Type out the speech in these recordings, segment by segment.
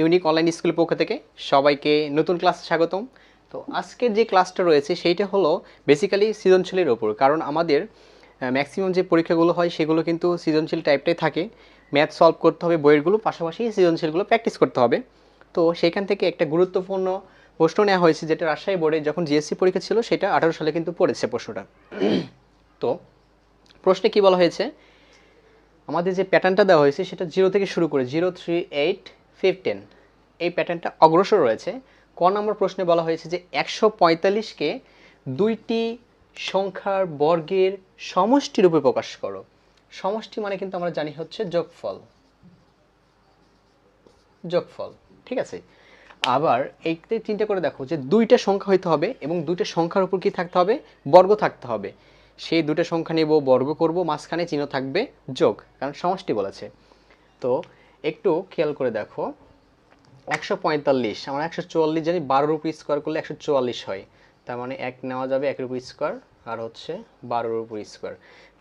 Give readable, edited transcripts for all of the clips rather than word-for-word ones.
Unique online স্কুলের পক্ষ থেকে সবাইকে নতুন ক্লাসে স্বাগতম। তো আজকের যে ক্লাসটা রয়েছে সেইটা হলো বেসিক্যালি সৃজনশীলের ওপর, কারণ আমাদের ম্যাক্সিমাম যে পরীক্ষাগুলো হয় সেগুলো কিন্তু সৃজনশীল টাইপটাই থাকে। ম্যাথ সলভ করতে হবে বইয়েরগুলো, পাশাপাশি সৃজনশীলগুলো প্র্যাকটিস করতে হবে। তো সেখান থেকে একটা গুরুত্বপূর্ণ প্রশ্ন নেওয়া হয়েছে, যেটা রাজশাহী বোর্ডে যখন জিএসসি পরীক্ষা ছিল সেটা 18 সালে কিন্তু পড়েছে প্রশ্নটা। তো প্রশ্নে কি বলা হয়েছে, আমাদের যে প্যাটার্নটা দেওয়া হয়েছে সেটা 0 থেকে শুরু করে 0, 3, 8, 15 এই প্যাটার্নটা অগ্রসর রয়েছে। ক নম্বর প্রশ্নে বলা হয়েছে যে 145কে দুইটি সংখ্যার বর্গের সমষ্টি রূপে প্রকাশ করো। সমষ্টি মানে কিন্তু আমরা জানি হচ্ছে যোগফল, যোগফল, ঠিক আছে। আবার এইতে চিন্তা করে দেখো যে দুইটা সংখ্যা হইতে হবে এবং দুইটা সংখ্যার উপর কি থাকতে হবে, বর্গ থাকতে হবে। সেই দুটো সংখ্যা নেব, বর্গ করব, মাঝখানে চিহ্ন থাকবে যোগ, কারণ সমষ্টি বলেছে। তো একটু খেয়াল করে দেখো, 145 আমরা 144 জানি, 12 উপর স্কোয়ার করলে 144 হয়। তার মানে 1 নেওয়া যাবে 1 উপর স্কোয়ার, আর হচ্ছে 12 উপর স্কোয়ার।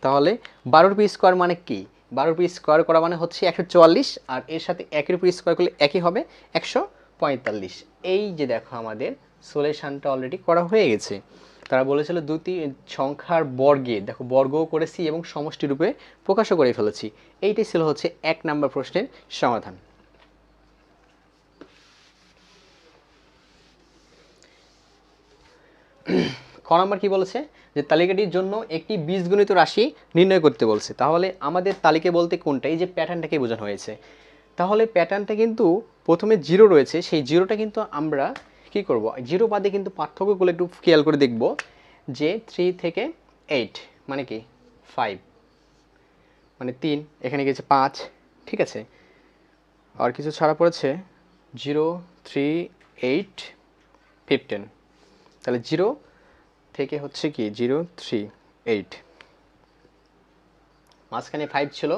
তাহলে 12 উপর স্কোয়ার মানে কি, 12 উপর স্কোয়ার করা মানে হচ্ছে 144, আর এর সাথে 1 উপর স্কোয়ার করলে একই হবে 145। এই যে দেখো আমাদের সলিউশনটা অলরেডি করা হয়ে গেছে। তারা বলেছিল দুটি সংখ্যার বর্গে, দেখো বর্গও করেছি এবং সমষ্টি রূপে প্রকাশও করে ফেলেছি। এইটাই ছিল হচ্ছে 1 নম্বর প্রশ্নের সমাধান। খ নম্বর কি বলেছে, যে তালিকাটির জন্য একটি বীজগণিত রাশি নির্ণয় করতে বলছে। তাহলে আমাদের তালিকা বলতে কোনটা, এই যে প্যাটার্নটাকে বোঝানো হয়েছে। তাহলে প্যাটার্নটা কিন্তু প্রথমে 0 রয়েছে, সেই জিরোটা কিন্তু আমরা কি করব, জিরো বাদে কিন্তু পার্থক্যগুলো একটু খেয়াল করে দেখব। যে 3 থেকে 8 মানে কি 5, মানে 3, এখানে গেছে 5, ঠিক আছে। আর কিছু ছাড়া পড়েছে 0, 3, 8, 15। তাহলে 0 থেকে হচ্ছে কি 0, 3, 8, মাঝখানে 5 ছিল,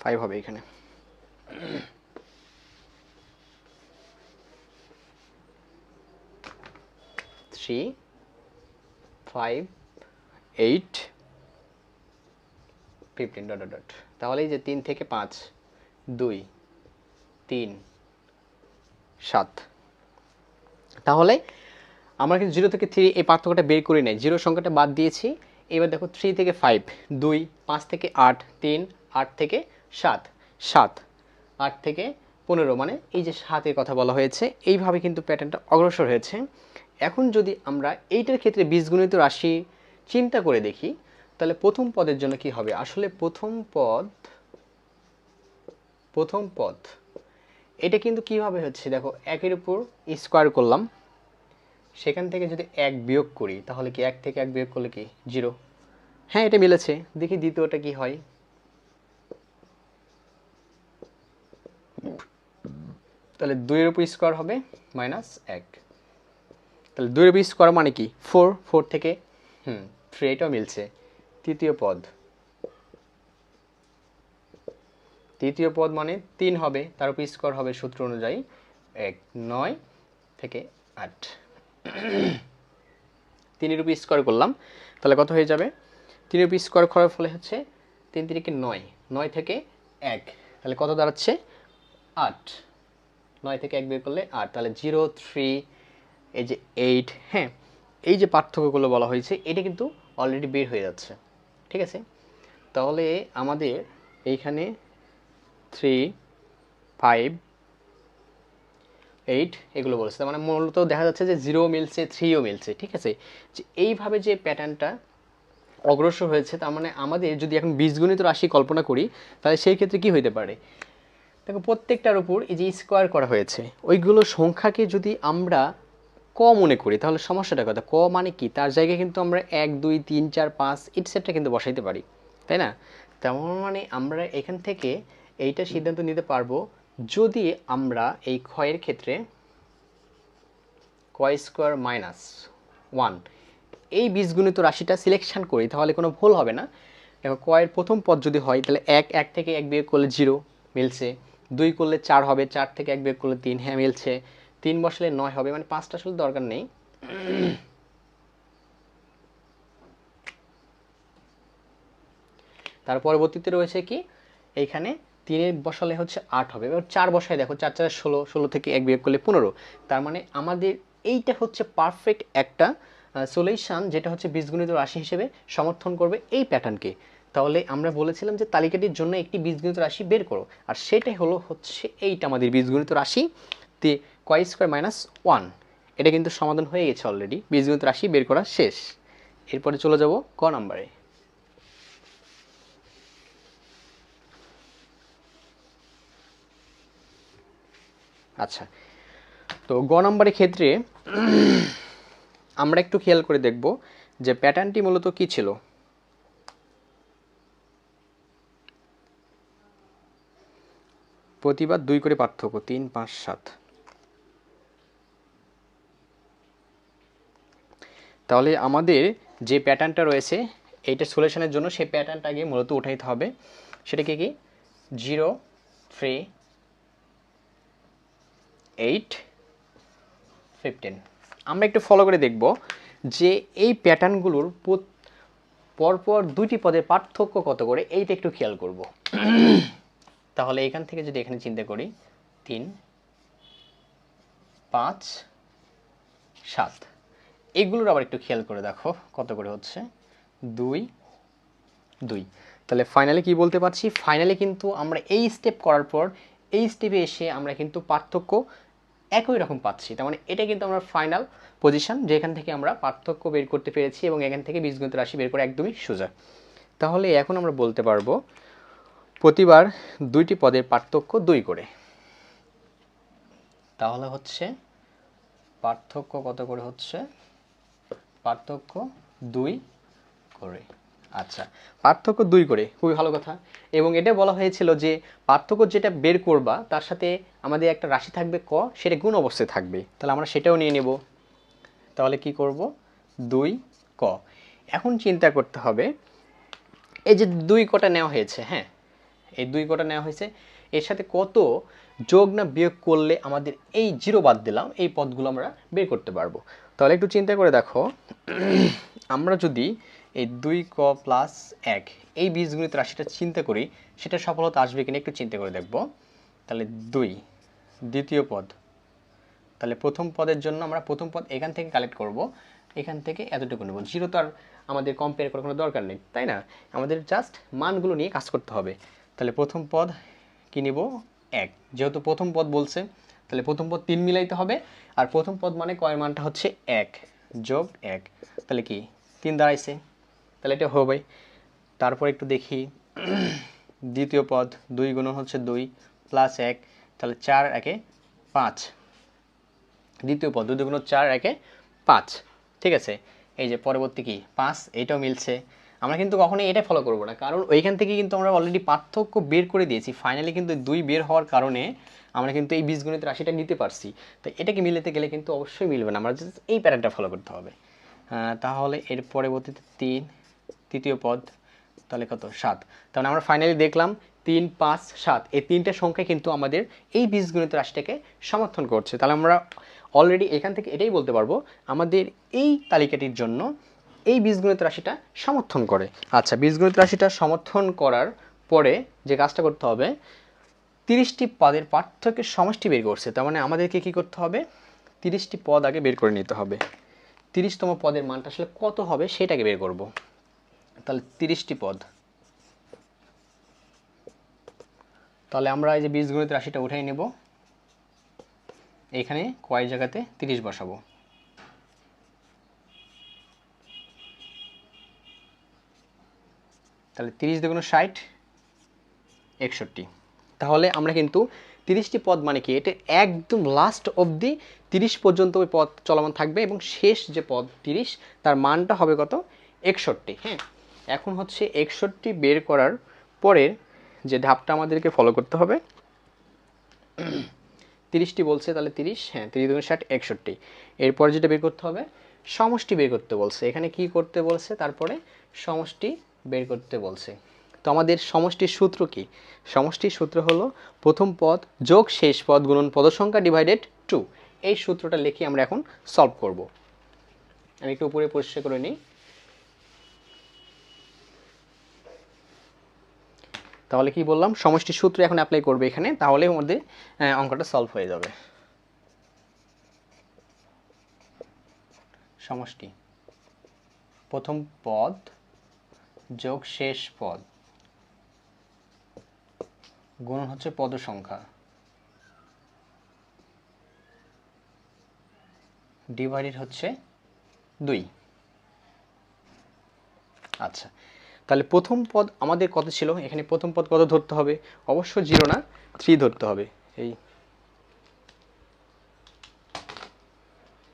5 হবে এখানে। 3, 5, 8, 15 ডট ডট ডট। তাহলে এই যে 3 থেকে 5, 2, 3, 7। তাহলে আমরা কিন্তু 0 থেকে 3 এই পার্থক্যটা বের করি নাই, 0 সংখ্যাটা বাদ দিয়েছি। এবার দেখো 3 থেকে 5, 2, 5 থেকে 8, 3, 8 থেকে 7, 7, 8 থেকে 15, মানে এই যে 7-এর কথা বলা হয়েছে। এইভাবে কিন্তু প্যাটার্নটা অগ্রসর হয়েছে। এখন যদি আমরা এইটার ক্ষেত্রে বীজগণিত রাশি চিন্তা করে দেখি, তাহলে প্রথম পদের জন্য কি হবে, আসলে প্রথম পদ এটা কিন্তু কিভাবে হচ্ছে, দেখো 1-এর উপর স্কোয়ার করলাম, সেখান থেকে যদি 1 বিয়োগ করি তাহলে কি 1 থেকে 1 বিয়োগ করলে কি 0। হ্যাঁ, এটা মিলেছে। দেখি দ্বিতীয়টা কি হয়। তাহলে 2-এর উপর স্কোয়ার হবে -1। তাহলে 2-এর উপর স্কোয়ার মানে কি 4, 4 থেকে 3, এটাও মিলছে। তৃতীয় পদ মানে 3 হবে, তার উপর স্কোয়ার হবে সূত্র অনুযায়ী 1, 9 থেকে 8। 3-এর উপর স্কোয়ার করলাম, তাহলে কত হয়ে যাবে, 3-এর উপর স্কোয়ার করার ফলে হচ্ছে 3 3 9, 9 থেকে 1, তাহলে কত দাঁড়াচ্ছে 8, 9 থেকে 1 বের করলে 8, তাহলে 0, 3, এই যে 8, হ্যাঁ, এই যে পার্থক্যগুলো বলা হয়েছে এটা কিন্তু অলরেডি বের হয়ে যাচ্ছে, ঠিক আছে। তাহলে আমাদের এইখানে 3, 5, 8 এগুলো বলেছে, তার মানে মূলত দেখা যাচ্ছে যে 0 মিলছে, 3ও মিলছে, ঠিক আছে। যে এইভাবে যে প্যাটার্নটা অগ্রসর হয়েছে, তার মানে আমাদের যদি এখন বীজগণিত রাশি কল্পনা করি তাহলে সেই ক্ষেত্রে কি হইতে পারে, দেখো প্রত্যেকটার উপর এই যে স্কোয়ার করা হয়েছে, ওইগুলো সংখ্যাকে যদি আমরা ক মনে করি তাহলে সমস্যাটা কথা, ক মানে কি, তার জায়গায় কিন্তু আমরা 1, 2, 3, 4, 5 ইটসেট্রা কিন্তু বসাইতে পারি, তাই না। তেমন মানে আমরা এখান থেকে এইটা সিদ্ধান্ত নিতে পারবো, যদি আমরা এই ক্ষয়ের ক্ষেত্রে ক স্কোয়ার -1 এই বীজগণিত রাশিটা সিলেকশন করি তাহলে কোনো ভুল হবে না। দেখো কয়ের প্রথম পদ যদি হয় তাহলে 1 থেকে 1 বিয়োগ করলে 0 মিলছে, 2 করলে 4 হবে, 4 থেকে 1 বিয়োগ করলে 3, হ্যাঁ মিলছে, 3 বসলে 9 হবে, মানে 5টা আসলে দরকার নেই। তার পরবর্তীতে রয়েছে কি, এইখানে 3 বসালে হচ্ছে 8 হবে। এবার 4 বসায় দেখো, 4 4 16, 16 থেকে 1 বিয়োগ করলে 15। তার মানে আমাদের এইটা হচ্ছে পারফেক্ট একটা সলিউশন, যেটা হচ্ছে বীজগণিত রাশি হিসেবে সমর্থন করবে এই প্যাটার্নকে। তাহলে আমরা বলেছিলাম যে তালিকাটির জন্য একটি বীজগণিত রাশি বের করো, আর সেটাই হলো হচ্ছে এইটা আমাদের বীজগণিত রাশি তে কয় স্কোয়ার মাইনাস 1। এটা কিন্তু সমাধান হয়ে গেছে অলরেডি, বীজগণিত রাশি বের করা শেষ। এরপরে চলে যাব ক নাম্বারে। আচ্ছা, তো গ নাম্বারের ক্ষেত্রে আমরা একটু খেয়াল করে দেখব যে প্যাটার্নটি মূলত কি ছিল। প্রতিবার 2 করে পার্থক্য, 3 5 7। তাহলে আমাদের যে প্যাটার্নটা রয়েছে এইটা সলিউশনের জন্য, সেই প্যাটার্নটা আগে মূলত উঠাইতে হবে। সেটাকে কি 0 3 8 15। আমরা একটু ফলো করে দেখব যে এই প্যাটার্নগুলোর পরপর 2টি পদের পার্থক্য কত করে, এইটা একটু খেয়াল করব। তাহলে এখান থেকে যদি এখানে চিন্তা করি 3 5 7, এগুলোর আবার একটু খেয়াল করে দেখো কত করে হচ্ছে 2 2। তাহলে ফাইনালি কি বলতে পারছি, ফাইনালি কিন্তু আমরা এই স্টেপ করার পর এই স্টেপে এসে আমরা কিন্তু পার্থক্য একই রকম পাচ্ছি। তার মানে এটা কিন্তু আমরা ফাইনাল পজিশন, যেখান থেকে আমরা পার্থক্য বের করতে পেরেছি এবং এখান থেকে বীজগণিত রাশি বের করে একদমই সোজা। তাহলে এখন আমরা বলতে পারবো প্রতিবার 2টি পদের পার্থক্য 2 করে। তাহলে হচ্ছে পার্থক্য কত করে হচ্ছে, পার্থক্য 2 করে। আচ্ছা, পার্থক্য 2 করে, খুবই ভালো কথা। এবং এটা বলা হয়েছিল যে পার্থক্য যেটা বের করবা তার সাথে আমাদের একটা রাশি থাকবে ক, সেটা গুণ অবস্থায় থাকবে। তাহলে আমরা সেটাও নিয়ে নেব। তাহলে কি করব 2 ক। এখন চিন্তা করতে হবে এই যে 2 কটা নেওয়া হয়েছে, হ্যাঁ এই 2 কটা নেওয়া হয়েছে, এর সাথে কত যোগ না বিয়োগ করলে আমাদের এই 0 বাদ দিলাম এই পদগুলো আমরা বের করতে পারবো। তাহলে একটু চিন্তা করে দেখো, আমরা যদি এই 2 ক প্লাস 1 এই বীজগণিত রাশিটা চিন্তা করি, সেটা সফলতা আসবে কিনা একটু চিন্তা করে দেখব। তাহলে 2 দ্বিতীয় পদ, তাহলে প্রথম পদের জন্য আমরা প্রথম পদ এখান থেকে কালেক্ট করব, এখান থেকে এতটুকু নেব। 0 তো আর আমাদের কম্পেয়ার করার কোনো দরকার নেই, তাই না? আমাদের জাস্ট মানগুলো নিয়ে কাজ করতে হবে। তাহলে প্রথম পদ কি নিব 1, যেহেতু প্রথম পদ বলছে তাহলে প্রথম পদ 3 মিলাইতে হবে। আর প্রথম পদ মানে কয়ের মানটা হচ্ছে 1 যোগ 1, তাহলে কি 3 দাঁড়াইছে, তাহলে এটা হবে। তারপর একটু দেখি দ্বিতীয় পদ 2 গুণন হচ্ছে 2 প্লাস 1, তাহলে 4 একে 5। দ্বিতীয় পদ 2 গুণন 4 একে 5, ঠিক আছে। এই যে পরবর্তী কি 5, এটাও মিলছে। আমরা কিন্তু কখনোই এটা ফলো করব না, কারণ ওইখান থেকে কিন্তু আমরা অলরেডি পার্থক্য বের করে দিয়েছি। ফাইনালি কিন্তু 2 বের হওয়ার কারণে আমরা কিন্তু এই বীজগণিত রাশিটা নিতে পারছি। তো এটাকে মিলাতে গেলে কিন্তু অবশ্যই মিলবে না, আমরা জাস্ট এই প্যাটার্নটা ফলো করতে হবে। তাহলে এর পরবর্তীতে 3 তৃতীয় পদ, তাহলে কত 7। তাহলে আমরা ফাইনালি দেখলাম 3 5 7 এই তিনটে সংখ্যা কিন্তু আমাদের এই বীজগণিত রাশিটাকে সমর্থন করছে। তাহলে আমরা অলরেডি এখান থেকে এটাই বলতে পারবো আমাদের এই তালিকাটির জন্য এই বীজগণিত রাশিটা সমর্থন করে। আচ্ছা, বীজগণিত রাশিটা সমর্থন করার পরে যে কাজটা করতে হবে, 30টি পদের পার্থক্যের সমষ্টি বের করছে। তার মানে আমাদেরকে কি করতে হবে, 30টি পদ আগে বের করে নিতে হবে। 30তম পদের মানটা আসলে কত হবে সেটাকে বের করব। তাহলে 30টি পদ, তাহলে আমরা এই যে বীজগণিত রাশিটা উঠাই নেব, এখানে কয় জায়গাতে 30 বসাবো। তাহলে 30 দুগুণ 60 61। তাহলে আমরা কিন্তু 30টি পদ মানে কি, এটা একদম লাস্ট অবধি 30 পর্যন্ত ওই পদ চলমান থাকবে এবং শেষ যে পদ 30 তার মানটা হবে কত 61। হ্যাঁ, এখন হচ্ছে 61 বের করার পরে যে ধাপটা আমাদেরকে ফলো করতে হবে, 30টি বলছে তাহলে 30, হ্যাঁ 30 দুগুণ 60 61। এরপর যেটা বের করতে হবে সমষ্টি বের করতে বলছে। এখানে কি করতে বলছে, তারপরে সমষ্টি বের করতে বলছে। তো আমাদের সমষ্টির সূত্র কি, সমষ্টির সূত্র হলো প্রথম পদ যোগ শেষ পদ গুণন পদ সংখ্যা ডিভাইডেড 2। এই সূত্রটা লিখে আমরা এখন সলভ করব। আমি একটু উপরে পরিষ্কার করে নিই। তাহলে কি বললাম, সমষ্টির সূত্র এখন অ্যাপ্লাই করবে এখানে, তাহলে আমাদের অঙ্কটা সলভ হয়ে যাবে। সমষ্টি প্রথম পদ যোগ শেষ পদ গুণন হচ্ছে পদ সংখ্যা ডিভাইডেড হচ্ছে 2। আচ্ছা, তাহলে প্রথম পদ আমাদের কত ছিল, এখানে প্রথম পদ কত ধরতে হবে, অবশ্য 0 না 3 ধরতে হবে। এই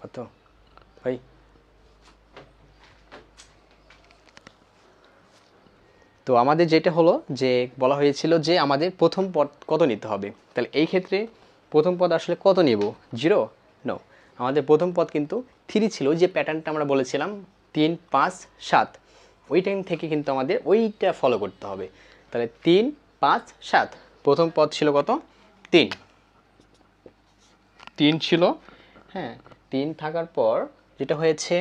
কত ভাই, তো আমাদের যেটা হলো যে বলা হয়েছিল যে আমাদের প্রথম পদ কত নিতে হবে, তাহলে এই ক্ষেত্রে প্রথম পদ আসলে কত নেব, 0 নো, আমাদের প্রথম পদ কিন্তু 3 ছিল, যে প্যাটার্নটা আমরা বলেছিলাম 3 5 7, ওই টাইম থেকে কিন্তু আমাদের ওইটা ফলো করতে হবে। তাহলে 3 5 7 প্রথম পদ ছিল কত, 3 ছিল, হ্যাঁ 3 থাকার পর যেটা হয়েছে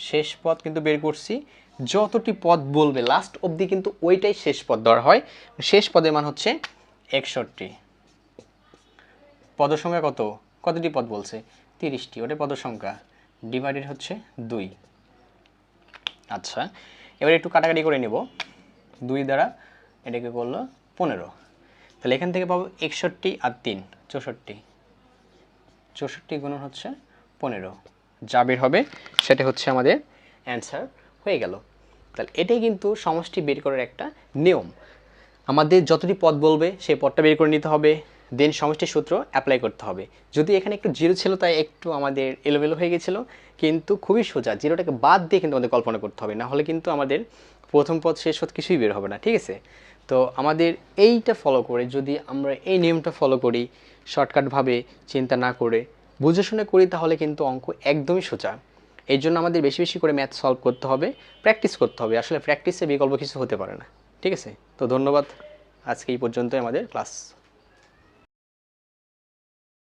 শেষ পদ কিন্তু বের করছি, যতটি পদ বলবে লাস্ট অবধি কিন্তু ওইটাই শেষ পদ ধরা হয়। শেষ পদের মান হচ্ছে 61। পদ সংখ্যা কতটি পদ বলছে, 30টি, ওটা পদ সংখ্যা ডিভাইডেড হচ্ছে 2। আচ্ছা, এবার একটু কাটাকাটি করে নেব, 2 দ্বারা এটাকে করলো 15, তাহলে এখান থেকে পাবো 61 আর 3 64, 64 গুণন হচ্ছে 15, যা বের হবে সেটা হচ্ছে আমাদের অ্যান্সার হয়ে গেল। তাহলে এটাই কিন্তু সমষ্টি বের করার একটা নিয়ম, আমাদের যতটি পদ বলবে সেই পদটা বের করে নিতে হবে, দেন সমষ্টির সূত্র অ্যাপ্লাই করতে হবে। যদি এখানে একটু 0 ছিল তাই একটু আমাদের এলোমেলো হয়ে গেছিলো, কিন্তু খুবই সোজা, 0টাকে বাদ দিয়ে কিন্তু আমাদের কল্পনা করতে হবে, না হলে কিন্তু আমাদের প্রথম পদ শেষ পদ কিছুই বের হবে না। ঠিক আছে, তো আমাদের এইটা ফলো করে যদি আমরা এই নিয়মটা ফলো করি, শর্টকাটভাবে চিন্তা না করে বুঝে শুনে করি, তাহলে কিন্তু অঙ্ক একদমই সোজা। এই জন্য আমাদের বেশি বেশি করে ম্যাথ সলভ করতে হবে, প্র্যাকটিস করতে হবে, আসলে প্র্যাকটিসে বিকল্প কিছু হতে পারে না। ঠিক আছে, তো ধন্যবাদ, আজকে এই পর্যন্তই আমাদের ক্লাস।